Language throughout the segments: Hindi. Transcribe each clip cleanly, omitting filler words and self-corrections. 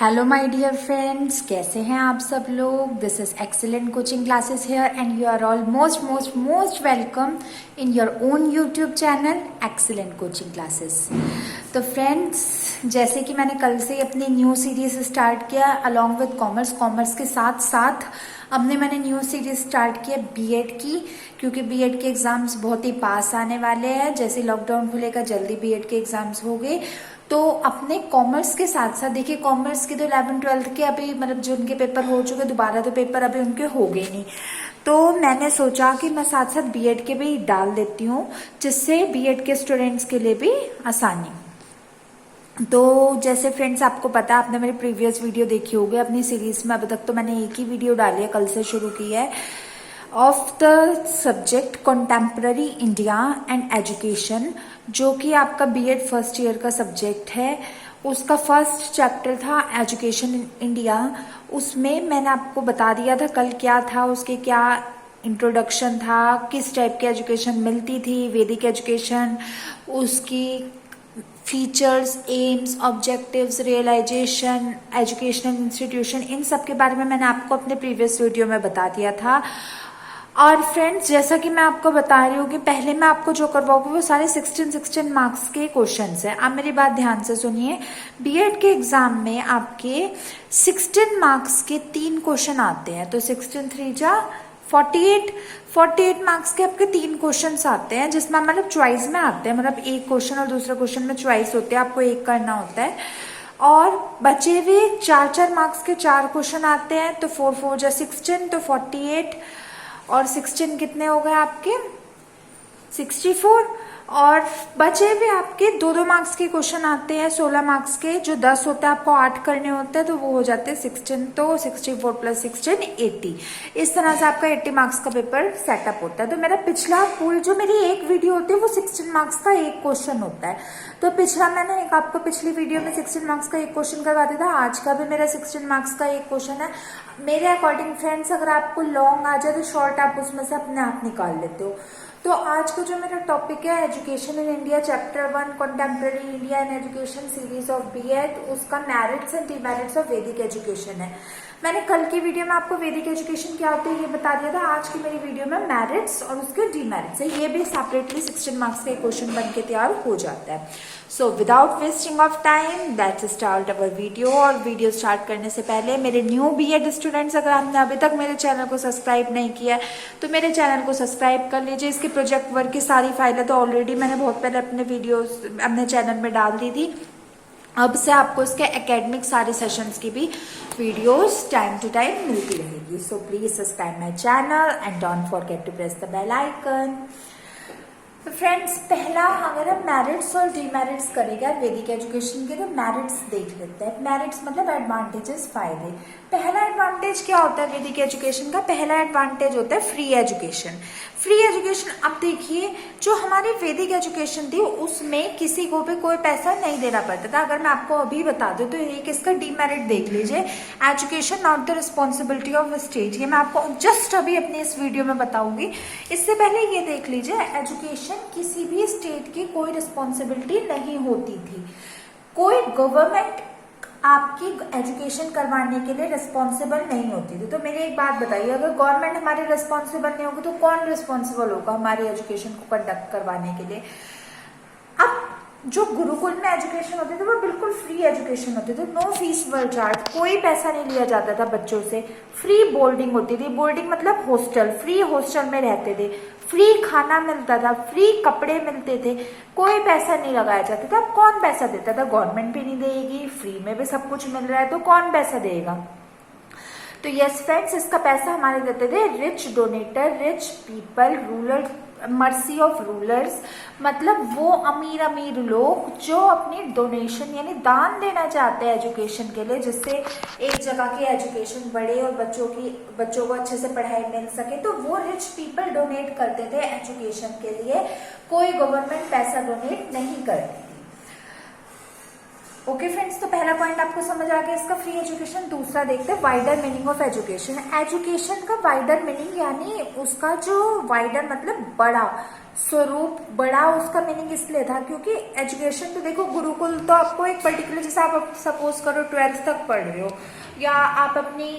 हेलो माय डियर फ्रेंड्स, कैसे हैं आप सब लोग। This is excellent coaching classes here and you are all most most most welcome in your own YouTube channel excellent coaching classes. तो फ्रेंड्स, जैसे कि मैंने कल से अपनी न्यू सीरीज स्टार्ट किया अलॉन्ग विद कॉमर्स के साथ साथ मैंने न्यू सीरीज स्टार्ट किया बीएड की, क्योंकि बीएड के एग्जाम्स बहुत ही पास आने वाले हैं। जैसे लॉकडाउन खुलेगा जल्दी बीएड के एग्जाम्स हो गए, तो अपने कॉमर्स के साथ साथ देखिए, कॉमर्स के तो 11वीं-12वीं के अभी जो उनके पेपर हो चुके, दोबारा तो पेपर अभी उनके हो गए नहीं, तो मैंने सोचा कि मैं साथ साथ बीएड के भी डाल देती हूँ, जिससे बीएड के स्टूडेंट्स के लिए भी आसानी। तो जैसे फ्रेंड्स, आपको पता है, आपने मेरी प्रीवियस वीडियो देखी होगी अपनी सीरीज में। अभी तक तो मैंने एक ही वीडियो डाली है, कल से शुरू की है, of the subject contemporary India and education, जो कि आपका बीएड फर्स्ट ईयर का सब्जेक्ट है। उसका फर्स्ट चैप्टर था एजुकेशन इन इंडिया। उसमें मैंने आपको बता दिया था कल क्या था, उसके क्या इंट्रोडक्शन था, किस टाइप की एजुकेशन मिलती थी, वैदिक एजुकेशन, उसकी features, aims, objectives, realization, educational institution, इन सब के बारे में मैंने आपको अपने प्रीवियस वीडियो में बता दिया था। और फ्रेंड्स, जैसा कि मैं आपको बता रही हूँ कि पहले मैं आपको जो करवाऊंगी वो सारे 16 मार्क्स के क्वेश्चंस हैं। आप मेरी बात ध्यान से सुनिए। बीएड के एग्जाम में आपके 16 मार्क्स के 3 क्वेश्चन आते हैं, तो 16 3 जा 48 मार्क्स के आपके 3 क्वेश्चंस आते हैं, जिसमें मतलब चॉइस में आते हैं, मतलब एक क्वेश्चन और दूसरा क्वेश्चन में चॉइस होती है, आपको एक करना होता है। और बचे हुए 4 मार्क्स के 4 क्वेश्चन आते हैं, तो 4 4 जा 16, तो 48 और 16 कितने हो गए आपके 64। और बचे भी आपके 2 मार्क्स के क्वेश्चन आते हैं, 16 मार्क्स के, जो 10 होते हैं, आपको 8 करने होते हैं, तो वो हो जाते हैं 16, तो 64 + 16 80। इस तरह से आपका 80 मार्क्स का पेपर सेटअप होता है। तो मेरा पिछला पूरी जो मेरी एक वीडियो होती है वो 16 मार्क्स का एक क्वेश्चन होता है। तो पिछला मैंने एक आपको पिछली वीडियो में 16 मार्क्स का एक क्वेश्चन करवा दिया था, आज का भी मेरा 16 मार्क्स का एक क्वेश्चन है। मेरे अकॉर्डिंग फ्रेंड्स, अगर आपको लॉन्ग आ जाए तो शॉर्ट आप उसमें से अपने आप निकाल लेते हो। तो आज का जो मेरा टॉपिक है education in India, chapter 1 contemporary India and education series of BEd, उसका merits and demerits of Vedic education है। मैंने कल की वीडियो में आपको वैदिक एजुकेशन क्या होती है ये बता दिया था। आज की मेरी वीडियो में मेरिट्स और उसके डिमेरिट्स है, ये भी सेपरेटली 16 मार्क्स का क्वेश्चन बन के तैयार हो जाता है। So without wasting of time let's start our video. और वीडियो स्टार्ट करने से पहले मेरे न्यू बीएड स्टूडेंट्स, अगर आपने अभी तक मेरे चैनल को सब्सक्राइब नहीं किया है तो मेरे चैनल को सब्सक्राइब कर लीजिए। इसके प्रोजेक्ट वर्क की सारी फाइलें तो ऑलरेडी मैंने बहुत पहले अपने वीडियोस अपने चैनल में डाल दी थी। अब से आपको इसके एकेडमिक सारे सेशंस की भी वीडियोस टाइम टू टाइम मिलती रहेगी। So please subscribe my channel and don't forget to press the bell icon. तो फ्रेंड्स, पहला अगर हम मेरिट्स और डिमेरिट्स करेगा वैदिक एजुकेशन के, तो मेरिट्स देख लेते हैं। मेरिट्स मतलब एडवांटेजेस, फायदे। पहला एडवांटेज क्या होता है वैदिक एजुकेशन का? पहला एडवांटेज होता है फ्री एजुकेशन। फ्री एजुकेशन, अब देखिए, जो हमारी वैदिक एजुकेशन थी उसमें किसी को भी कोई पैसा नहीं देना पड़ता था। अगर मैं आपको अभी बता दूं तो एक इसका डिमेरिट देख लीजिए, education not the responsibility of state. ये मैं आपको जस्ट अभी अपनी इस वीडियो में बताऊंगी। इससे पहले ये देख लीजिए, एजुकेशन किसी भी स्टेट की कोई रिस्पॉन्सिबिलिटी नहीं होती थी। कोई गवर्नमेंट आपकी एजुकेशन करवाने के लिए रिस्पॉन्सिबल नहीं होती थी। तो मेरी एक बात बताइए, अगर गवर्नमेंट हमारी रिस्पॉन्सिबल नहीं होगी तो कौन रिस्पॉन्सिबल होगा हमारी एजुकेशन को कंडक्ट करवाने के लिए? अब जो गुरुकुल में एजुकेशन होती थी वो बिल्कुल फ्री एजुकेशन होती थी, नो फीस वर चार्ज, कोई पैसा नहीं लिया जाता था बच्चों से। फ्री बोर्डिंग होती थी, बोर्डिंग मतलब हॉस्टल, फ्री हॉस्टल में रहते थे, फ्री खाना मिलता था, फ्री कपड़े मिलते थे, कोई पैसा नहीं लगाया जाता था। अब कौन पैसा देता था? गवर्नमेंट भी नहीं देगी, फ्री में भी सब कुछ मिल रहा है तो कौन पैसा देगा? तो यस फ्रेंड्स, इसका पैसा हमारे देते थे rich donator, rich people, ruler, mercy of rulers, मतलब वो अमीर अमीर लोग जो अपनी डोनेशन यानी दान देना चाहते हैं एजुकेशन के लिए, जिससे एक जगह की एजुकेशन बढ़े और बच्चों को अच्छे से पढ़ाई मिल सके, तो वो रिच पीपल डोनेट करते थे एजुकेशन के लिए। कोई गवर्नमेंट पैसा डोनेट नहीं करती थी। ओके फ्रेंड्स, तो पहला पॉइंट आपको समझ आ गया इसका फ्री एजुकेशन। दूसरा देखते हैं wider meaning of education. Education का वाइडर मीनिंग यानी उसका जो वाइडर मतलब बड़ा स्वरूप, बड़ा उसका मीनिंग इसलिए था क्योंकि एजुकेशन तो देखो गुरुकुल तो आपको एक पर्टिकुलर, जैसे आप सपोज करो 12th तक पढ़ रहे हो या आप अपनी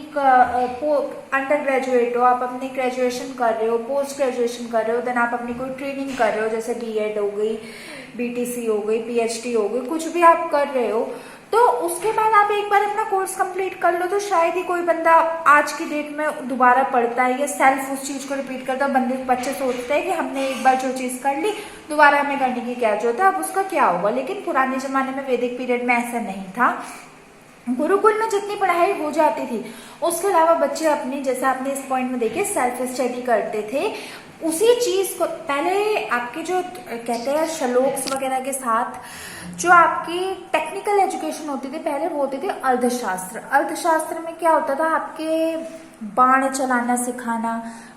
अंडर ग्रेजुएट हो, आप अपनी ग्रेजुएशन कर रहे हो, पोस्ट ग्रेजुएशन कर रहे हो, देन आप अपनी कोई ट्रेनिंग कर रहे हो जैसे बीएड हो गई, बीटीसी हो गई, पीएचडी हो गई, कुछ भी आप कर रहे हो, तो उसके बाद आप एक बार अपना कोर्स कंप्लीट कर लो तो शायद ही कोई बंदा आज की डेट में दोबारा पढ़ता है या सेल्फ उस चीज को रिपीट करता है। बच्चे सोचते हैं कि हमने एक बार जो चीज कर ली दोबारा हमें करने की क्या जरूरत है, अब उसका क्या होगा। लेकिन पुराने जमाने में वैदिक पीरियड में ऐसा नहीं था। गुरुकुल में जितनी पढ़ाई हो जाती थी उसके अलावा बच्चे अपनी, जैसे आपने इस पॉइंट में देखे, सेल्फ स्टडी करते थे। उसी चीज को पहले आपके जो कहते हैं श्लोक्स वगैरह के साथ जो आपकी टेक्निकल एजुकेशन होती थी पहले वो होती थी अर्थशास्त्र। अर्थशास्त्र में क्या होता था, आपके बाण चलाना सिखाना,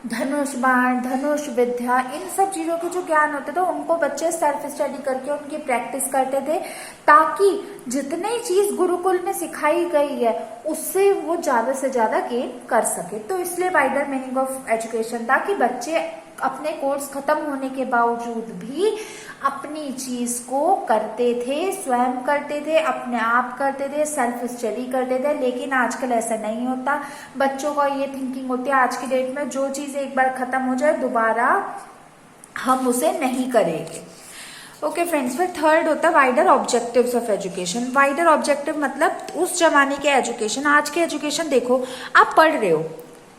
धनुष बाण, धनुष विद्या, इन सब चीजों के जो ज्ञान होते थे उनको बच्चे सेल्फ स्टडी करके उनकी प्रैक्टिस करते थे ताकि जितनी चीज गुरुकुल में सिखाई गई है उससे वो ज्यादा से ज्यादा गेन कर सके। तो इसलिए वाइडर मीनिंग ऑफ एजुकेशन था कि बच्चे अपने कोर्स खत्म होने के बावजूद भी अपनी चीज को करते थे, स्वयं करते थे, अपने आप करते थे, सेल्फ स्टडी करते थे। लेकिन आजकल ऐसा नहीं होता। बच्चों का ये थिंकिंग होती है आज की डेट में जो चीज एक बार खत्म हो जाए दोबारा हम उसे नहीं करेंगे। ओके फ्रेंड्स, फिर थर्ड होता है wider objectives of education. Wider objective मतलब उस जमाने के एजुकेशन, आज के एजुकेशन देखो आप पढ़ रहे हो,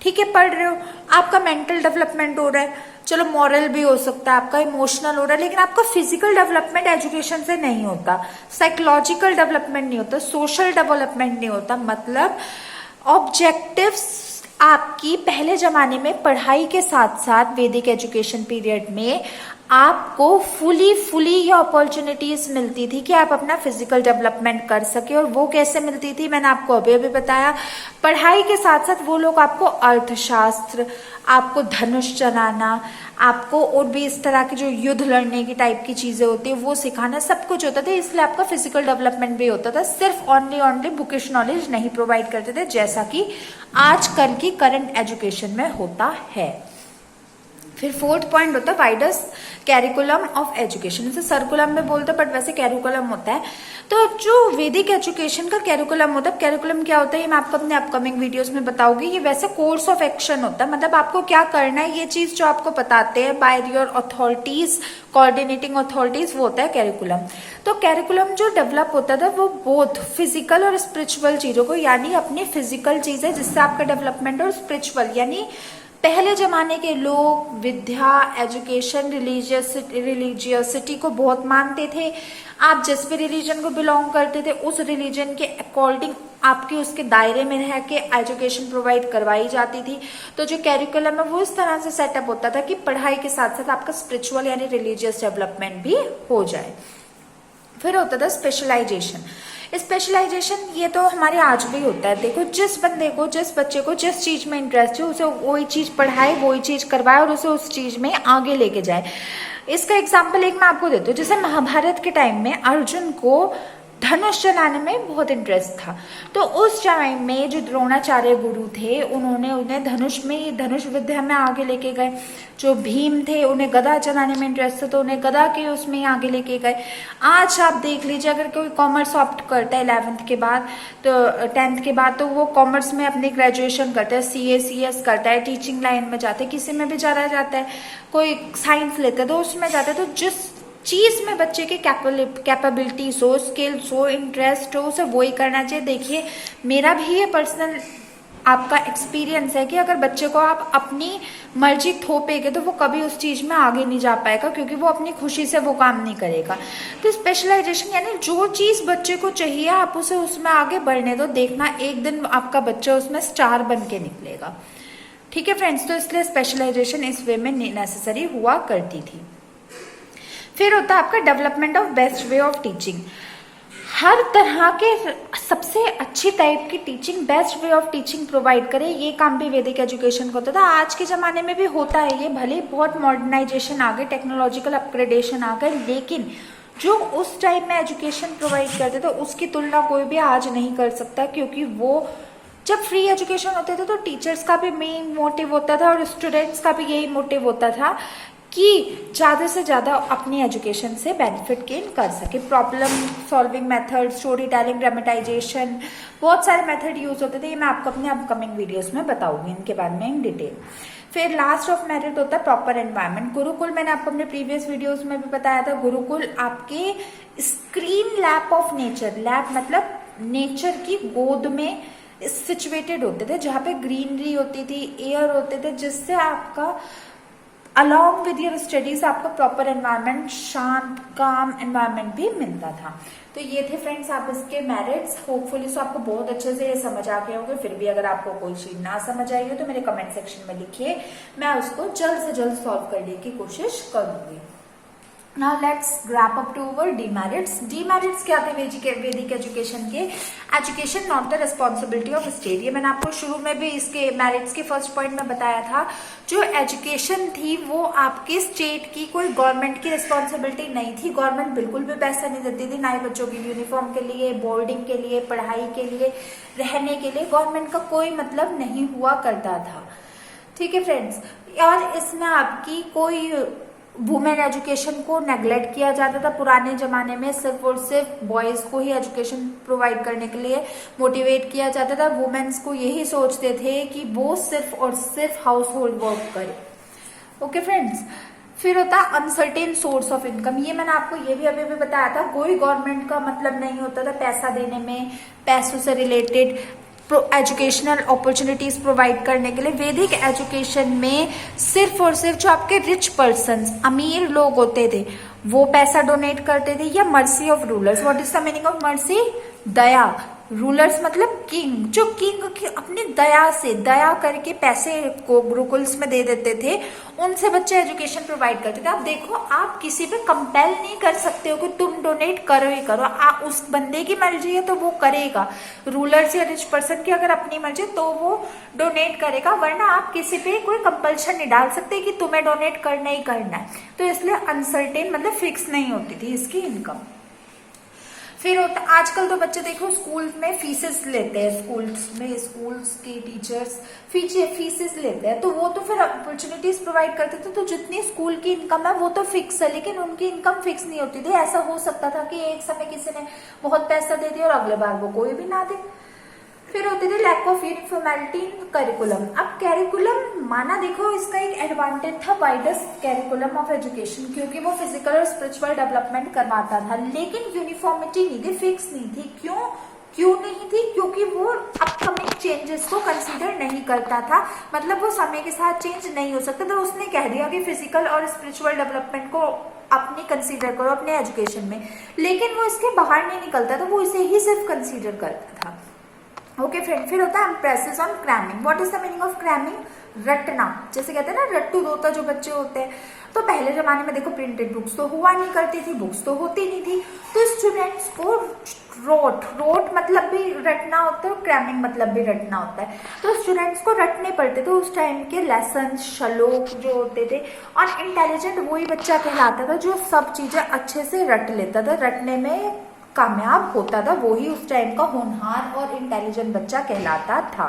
ठीक है, पढ़ रहे हो, आपका मेंटल डेवलपमेंट हो रहा है, चलो मॉरल भी हो सकता है, आपका इमोशनल हो रहा है, लेकिन आपका फिजिकल डेवलपमेंट एजुकेशन से नहीं होता, साइकोलॉजिकल डेवलपमेंट नहीं होता, सोशल डेवलपमेंट नहीं होता। मतलब ऑब्जेक्टिव्स आपकी पहले जमाने में पढ़ाई के साथ साथ वैदिक एजुकेशन पीरियड में आपको फुली ये अपॉर्चुनिटीज मिलती थी कि आप अपना फिजिकल डेवलपमेंट कर सके। और वो कैसे मिलती थी मैंने आपको अभी अभी बताया। पढ़ाई के साथ साथ वो लोग आपको अर्थशास्त्र, आपको धनुष चलाना, आपको और भी इस तरह की जो युद्ध लड़ने की टाइप की चीजें होती है वो सिखाना, सब कुछ होता था। इसलिए आपका फिजिकल डेवलपमेंट भी होता था। सिर्फ ओनली बुकिश नॉलेज नहीं प्रोवाइड करते थे जैसा कि आजकल की करंट एजुकेशन में होता है। फिर फोर्थ पॉइंट होता है वाइडर कैरिकुलम ऑफ एजुकेशन। इसे सर्कुलम में बोलते हैं बट वैसे कैरिकुलम होता है। तो जो वैदिक एजुकेशन का कैरिकुलम होता है, कैरिकुलम क्या होता है ये मैं आपको अपने अपकमिंग वीडियोस में बताऊंगी। ये वैसे कोर्स ऑफ एक्शन होता है, मतलब आपको क्या करना है ये चीज जो आपको बताते हैं by your authorities, coordinating authorities, वो होता है कैरिकुलम। तो कैरिकुलम जो डेवलप होता था वो बोथ फिजिकल और स्पिरिचुअल चीजों को, यानी अपनी फिजिकल चीजें जिससे आपका डेवलपमेंट, और स्पिरिचुअल यानी पहले जमाने के लोग विद्या, एजुकेशन, रिलीजियसिटी को बहुत मानते थे। आप जिस भी रिलीजन को बिलोंग करते थे उस रिलीजन के अकॉर्डिंग आपके उसके दायरे में रह के एजुकेशन प्रोवाइड करवाई जाती थी। तो जो कैरिकुलम है वो इस तरह से सेटअप होता था कि पढ़ाई के साथ साथ आपका स्पिरिचुअल यानी रिलीजियस डेवलपमेंट भी हो जाए। फिर होता था स्पेशलाइजेशन। स्पेशलाइजेशन ये तो हमारे आज भी होता है। देखो जिस बंदे को, जिस बच्चे को जिस चीज में इंटरेस्ट है उसे वही चीज पढ़ाए, वही चीज करवाए और उसे उस चीज में आगे लेके जाए। इसका एग्जाम्पल एक मैं आपको देती हूँ। जैसे महाभारत के टाइम में अर्जुन को धनुष चलाने में बहुत इंटरेस्ट था, तो उस टाइम में जो द्रोणाचार्य गुरु थे उन्होंने उन्हें धनुष विद्या में आगे लेके गए। जो भीम थे उन्हें गदा चलाने में इंटरेस्ट था तो उन्हें गदा के उसमें आगे लेके गए। आज आप देख लीजिए अगर कोई कॉमर्स ऑप्ट करता है 11th के बाद, तो 10th के बाद, तो वो कॉमर्स में अपनी ग्रेजुएशन करता है, CS करता है, टीचिंग लाइन में जाता है, किसी में भी जाता है, कोई साइंस लेता है तो उसमें जाता है। तो जिस चीज में बच्चे के कैपेबिलिटीज हो, स्किल्स हो, इंटरेस्ट हो, उसे वही करना चाहिए। देखिए मेरा भी ये पर्सनल आपका एक्सपीरियंस है कि अगर बच्चे को आप अपनी मर्जी थोपेगे तो वो कभी उस चीज में आगे नहीं जा पाएगा, क्योंकि वो अपनी खुशी से वो काम नहीं करेगा। तो स्पेशलाइजेशन यानी जो चीज बच्चे को चाहिए आप उसे उसमें आगे बढ़ने दो, देखना एक दिन आपका बच्चा उसमें स्टार बन के निकलेगा। ठीक है फ्रेंड्स, तो इसलिए स्पेशलाइजेशन इस वे में नेसेसरी हुआ करती थी। फिर होता है आपका development of best way of teaching. हर तरह के सबसे अच्छी टाइप की teaching, best way of teaching provide करे, ये काम भी वैदिक एजुकेशन को होता था। आज के ज़माने में भी होता है ये, भले बहुत मॉडर्नाइजेशन आ गए, टेक्नोलॉजिकल अपग्रेडेशन आ गए, लेकिन जो उस टाइम में एजुकेशन प्रोवाइड करते थे उसकी तुलना कोई भी आज नहीं कर सकता, क्योंकि वो जब फ्री एजुकेशन होते थे तो टीचर्स का भी मेन मोटिव होता था और स्टूडेंट्स का भी यही मोटिव होता था कि ज़्यादा से ज़्यादा अपनी एजुकेशन से बेनिफिट गेन कर सके। Problem solving method, story telling, dramatisation, बहुत सारे मेथड यूज होते थे। ये मैं आपको अपने अपकमिंग वीडियोस में बताऊंगी इनके बारे में इन डिटेल। फिर लास्ट ऑफ मेरिट होता है प्रॉपर एनवायरनमेंट। गुरुकुल मैंने आपको अपने प्रीवियस वीडियोस में भी बताया था, गुरुकुल आपके screen lap of nature, lap मतलब नेचर की गोद में सिचुएटेड होते थे, जहाँ पे ग्रीनरी होती थी, एयर होते थे, जिससे आपका अलॉन्ग विद योर स्टडीज आपको प्रॉपर एनवायरनमेंट, शांत काम एनवायरनमेंट भी मिलता था। तो ये थे फ्रेंड्स आप इसके मेरिट्स। होपफुली सो आपको बहुत अच्छे से ये समझ आ गए होंगे। फिर भी अगर आपको कोई चीज ना समझ आई हो तो मेरे कमेंट सेक्शन में लिखिए, मैं उसको जल्द से जल्द सॉल्व करने की कोशिश करूंगी। Now let's wrap up to our demerits. Demerits क्या थे वैदिक एजुकेशन के? Education not the responsibility of state. ये मैंने आपको शुरू में भी इसके मेरिट्स के फर्स्ट पॉइंट में बताया था। जो एजुकेशन थी वो आपके स्टेट की, कोई गवर्नमेंट की रिस्पॉन्सिबिलिटी नहीं थी। गवर्नमेंट बिल्कुल भी पैसा नहीं देती थी, ना ही बच्चों की यूनिफॉर्म के लिए, बोर्डिंग के लिए, पढ़ाई के लिए, रहने के लिए गवर्नमेंट का कोई मतलब नहीं हुआ करता था। ठीक है फ्रेंड्स, और इसमें आपकी कोई वुमेन एजुकेशन को नेग्लेक्ट किया जाता था। पुराने जमाने में सिर्फ और सिर्फ बॉयज को ही एजुकेशन प्रोवाइड करने के लिए मोटिवेट किया जाता था। वुमेन्स को यही सोचते थे कि वो सिर्फ और सिर्फ हाउस होल्ड वर्क करे। ओके फ्रेंड्स, फिर होता है अनसर्टेन सोर्स ऑफ इनकम। ये मैंने आपको ये भी अभी भी बताया था, कोई गवर्नमेंट का मतलब नहीं होता था पैसा देने में, पैसों से रिलेटेड एजुकेशनल अपॉर्चुनिटीज प्रोवाइड करने के लिए। वैदिक एजुकेशन में सिर्फ और सिर्फ जो आपके रिच पर्सन्स, अमीर लोग होते थे, वो पैसा डोनेट करते थे, या mercy of rulers. What is the meaning of mercy? Daya. Rulers मतलब किंग, जो किंग की अपनी दया से, दया करके पैसे को गुरुकुल्स में दे देते थे, उनसे बच्चे एजुकेशन प्रोवाइड करते थे। आप देखो, आप किसी पे कंपेल नहीं कर सकते हो कि तुम डोनेट करो ही करो। उस बंदे की मर्जी है तो वो करेगा। रूलर्स या रिच पर्सन की अगर अपनी मर्जी तो वो डोनेट करेगा, वरना आप किसी पे कोई कंपल्शन नहीं डाल सकते कि तुम्हें डोनेट करना ही करना है। तो इसलिए अनसर्टेन मतलब फिक्स नहीं होती थी इसकी इनकम। फिर होता, आजकल तो बच्चे देखो स्कूल में फीसेस लेते हैं, स्कूल्स के टीचर्स फीसेस लेते हैं, तो वो तो फिर अपॉर्चुनिटीज प्रोवाइड करते थे। तो जितनी स्कूल की इनकम है वो तो फिक्स है, लेकिन उनकी इनकम फिक्स नहीं होती थी। ऐसा हो सकता था कि एक समय किसी ने बहुत पैसा दे दिया और अगले बार वो कोई भी ना दे। फिर होती थी लैक ऑफ यूनिफॉर्मेलिटी इन करिकुलम। अब कैरिकुलम माना, देखो इसका एक एडवांटेज था वाइडेस्ट कैरिकुलम ऑफ एजुकेशन, क्योंकि वो फिजिकल और स्पिरिचुअल डेवलपमेंट करवाता था, लेकिन यूनिफॉर्मिटी नहीं थी, फिक्स नहीं थी। क्यों नहीं थी? क्योंकि वो अपकमिंग चेंजेस को कंसीडर नहीं करता था, मतलब वो समय के साथ चेंज नहीं हो सकता था। उसने कह दिया कि फिजिकल और स्पिरिचुअल डेवलपमेंट को अपनी कंसीडर करो अपने एजुकेशन में, लेकिन वो इसके बाहर नहीं निकलता था, वो इसे ही सिर्फ कंसीडर करता था। ओके फ्रेंड, फिर होता है emphasis on cramming. What is the meaning of cramming? रटना। जैसे कहते हैं ना रट्टू दोता जो बच्चे होते हैं, तो पहले जमाने में देखो प्रिंटेड बुक्स तो हुआ नहीं करती थी, बुक्स तो होती नहीं थी, तो स्टूडेंट्स को रोट मतलब भी रटना होता है और क्रैमिंग मतलब भी रटना होता है। तो स्टूडेंट्स को रटने पड़ते थे उस टाइम के लेसन, श्लोक जो होते थे। और इंटेलिजेंट वही बच्चा कहलाता था जो सब चीजें अच्छे से रट लेता था, रटने में कामयाब होता था, वो ही उस टाइम का होनहार और इंटेलिजेंट बच्चा कहलाता था।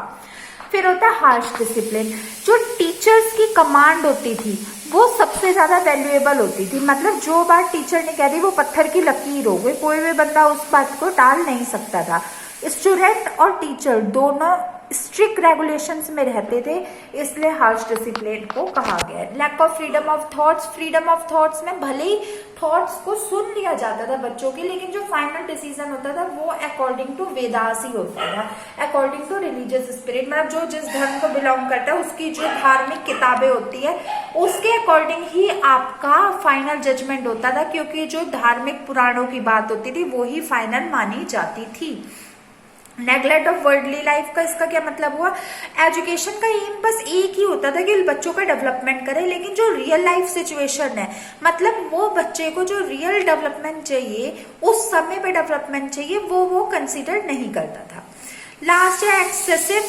फिर होता है हार्श डिसिप्लिन। जो टीचर्स की कमांड होती थी वो सबसे ज्यादा वैल्यूएबल होती थी, मतलब जो बात टीचर ने कह दी वो पत्थर की लकीर हो गई, कोई भी बंदा उस बात को टाल नहीं सकता था। स्टूडेंट और टीचर दोनों स्ट्रिक्ट रेगुलेशंस में रहते थे, इसलिए हार्श डिसिप्लिन को कहा गया है। Lack of freedom of thoughts. Freedom of thoughts में भले ही थॉट्स को सुन लिया जाता था बच्चों के, लेकिन जो फाइनल डिसीजन होता था वो अकॉर्डिंग टू वेदास ही होता था, अकॉर्डिंग टू रिलीजियस स्पिरिट, मतलब जो जिस धर्म को बिलोंग करता है उसकी जो धार्मिक किताबें होती है उसके अकॉर्डिंग ही आपका फाइनल जजमेंट होता था, क्योंकि जो धार्मिक पुराणों की बात होती थी वो ही फाइनल मानी जाती थी। नेग्लेक्ट ऑफ वर्ल्डली लाइफ का इसका क्या मतलब हुआ? एजुकेशन का एम बस एक ही होता था कि बच्चों का डेवलपमेंट करे, लेकिन जो रियल लाइफ सिचुएशन है, मतलब वो बच्चे को जो रियल डेवलपमेंट चाहिए, उस समय पे डेवलपमेंट चाहिए, वो कंसीडर नहीं करता था। लास्ट है एक्सेसिव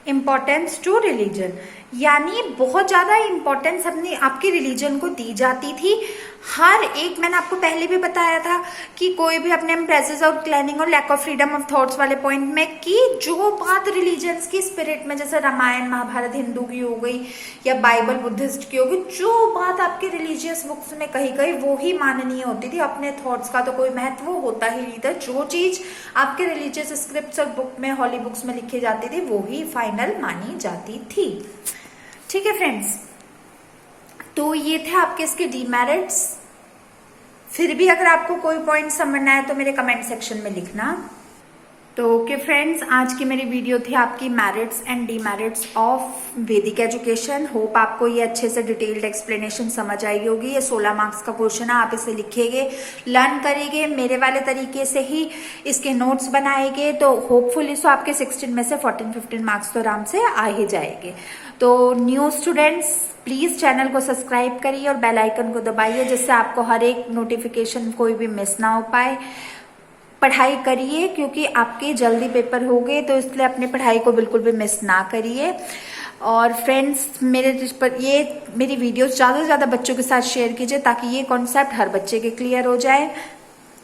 इम्पोर्टेंस टू रिलीजन, यानी बहुत ज्यादा इम्पोर्टेंस अपनी आपकी रिलीजन को दी जाती थी। हर एक, मैंने आपको पहले भी बताया था कि कोई भी अपने प्रेजेंस और क्लैनिंग और lack of freedom of thoughts वाले पॉइंट में कि जो बात रिलीजन्स की स्पिरिट में, जैसे रामायण महाभारत हिंदू की हो गई या बाइबल बुद्धिस्ट की हो गई, जो बात आपके रिलीजियस बुक्स में कही गई वो ही माननीय होती थी। अपने थॉट्स का तो कोई महत्व होता ही नहीं था। जो चीज आपके रिलीजियस स्क्रिप्ट्स और बुक में, हॉली बुक्स में लिखी जाती थी वो ही फाइनल मानी जाती थी। ठीक है फ्रेंड्स, तो ये थे आपके इसके डीमेरिट्स। फिर भी अगर आपको कोई पॉइंट समझना है तो मेरे कमेंट सेक्शन में लिखना। तो ओके फ्रेंड्स, आज की मेरी वीडियो थी आपकी merits and demerits of Vedic education. Hope आपको ये अच्छे से डिटेल्ड एक्सप्लेनेशन समझ आई होगी। ये 16 मार्क्स का क्वेश्चन है, आप इसे लिखेंगे, लर्न करेंगे मेरे वाले तरीके से ही, इसके नोट्स बनाएंगे तो होपफुली सो आपके 16 में से 14-15 मार्क्स तो आराम से आ ही जाएंगे। तो न्यू स्टूडेंट्स प्लीज चैनल को सब्सक्राइब करिए और बेल आइकन को दबाइए, जिससे आपको हर एक नोटिफिकेशन कोई भी मिस ना हो पाए। पढ़ाई करिए क्योंकि आपके जल्दी पेपर हो गए, तो इसलिए अपनी पढ़ाई को बिल्कुल भी मिस ना करिए। और फ्रेंड्स, मेरी वीडियोस ज्यादा से ज्यादा बच्चों के साथ शेयर कीजिए ताकि ये कॉन्सेप्ट हर बच्चे के क्लियर हो जाए।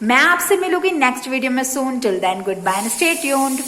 मैं आपसे मिलूंगी नेक्स्ट वीडियो में soon. Till then goodbye and stay tuned.